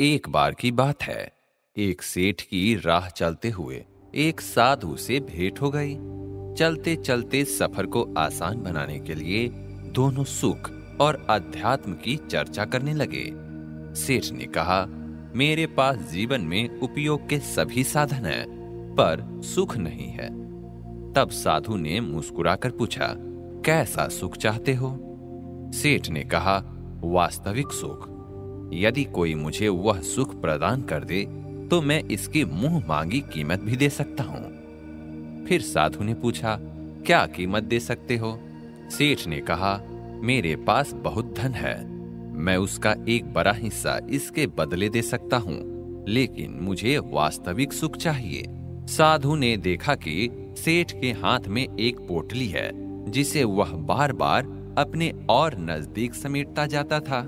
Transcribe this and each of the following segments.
एक बार की बात है, एक सेठ की राह चलते हुए एक साधु से भेंट हो गई। चलते चलते सफर को आसान बनाने के लिए दोनों सुख और अध्यात्म की चर्चा करने लगे। सेठ ने कहा, मेरे पास जीवन में उपयोग के सभी साधन हैं, पर सुख नहीं है। तब साधु ने मुस्कुराकर पूछा, कैसा सुख चाहते हो? सेठ ने कहा, वास्तविक सुख। यदि कोई मुझे वह सुख प्रदान कर दे तो मैं इसकी मुंह मांगी कीमत भी दे सकता हूं। फिर साधु ने पूछा, क्या कीमत दे सकते हो? सेठ ने कहा, मेरे पास बहुत धन है, मैं उसका एक बड़ा हिस्सा इसके बदले दे सकता हूं, लेकिन मुझे वास्तविक सुख चाहिए। साधु ने देखा कि सेठ के हाथ में एक पोटली है, जिसे वह बार बार अपने और नजदीक समेटता जाता था।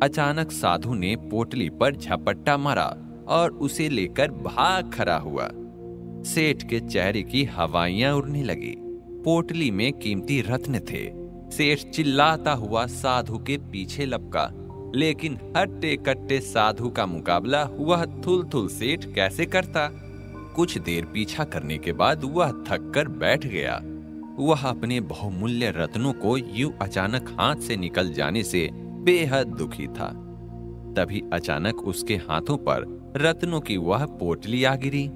अचानक साधु ने पोटली पर झपट्टा मारा और उसे लेकर भाग खड़ा हुआ। सेठ के चेहरे की हवाइयां उड़ने लगी। पोटली में कीमती रत्न थे। सेठ चिल्लाता हुआ साधु के पीछे लपका, लेकिन हट्टे कट्टे साधु का मुकाबला वह थुल सेठ कैसे करता? कुछ देर पीछा करने के बाद वह थक कर बैठ गया। वह अपने बहुमूल्य रत्नों को यूं अचानक हाथ से निकल जाने से बेहद दुखी था। तभी अचानक उसके हाथों पर रत्नों की वह पोटली आ गिरी।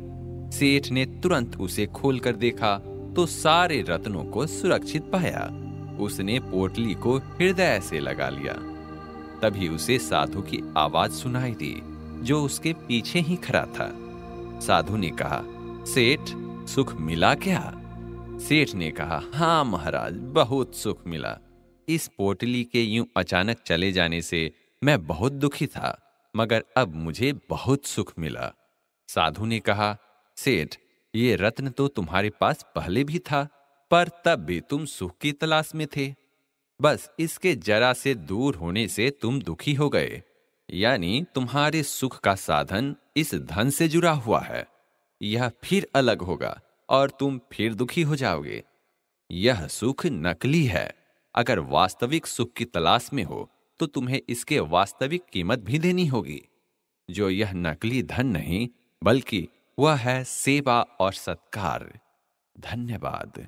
सेठ ने तुरंत उसे खोलकर देखा तो सारे रत्नों को सुरक्षित पाया। उसने पोटली को हृदय से लगा लिया। तभी उसे साधु की आवाज सुनाई दी, जो उसके पीछे ही खड़ा था। साधु ने कहा, सेठ, सुख मिला क्या? सेठ ने कहा, हाँ महाराज, बहुत सुख मिला। इस पोटली के यूं अचानक चले जाने से मैं बहुत दुखी था, मगर अब मुझे बहुत सुख मिला। साधु ने कहा, सेठ, ये रत्न तो तुम्हारे पास पहले भी था, पर तब भी तुम सुख की तलाश में थे। बस इसके जरा से दूर होने से तुम दुखी हो गए। यानी तुम्हारे सुख का साधन इस धन से जुड़ा हुआ है। यह फिर अलग होगा और तुम फिर दुखी हो जाओगे। यह सुख नकली है। अगर वास्तविक सुख की तलाश में हो तो तुम्हें इसके वास्तविक कीमत भी देनी होगी। जो यह नकली धन नहीं, बल्कि वह है सेवा और सत्कार। धन्यवाद।